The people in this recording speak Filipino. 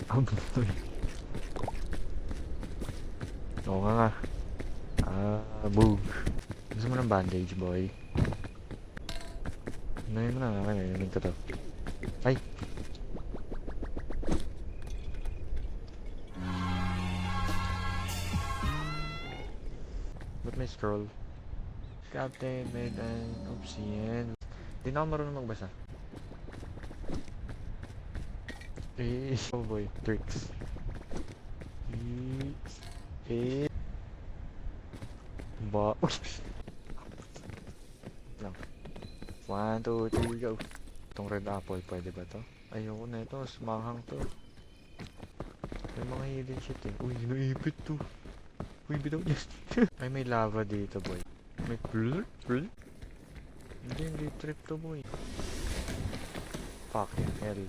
Amoy. Oo nga. Move. Gusto mo ng bandage, boy? Ngayon mo na, ngayon ko to. Ay! Ba't may scroll? Captain made an obscene. Di na ako marunong magbasa. Oh boy, tricks. Ba? Lang. 1, 2, 3, go. Itong red apple, pwede ba to? Ayoko na ito, sumanghang to. May mga hidden shit eh. Uy, naipit to. Uy, bitaw niya. Ay, may lava dito, boy. May Hindi, hindi trip to, boy. Fucking hell.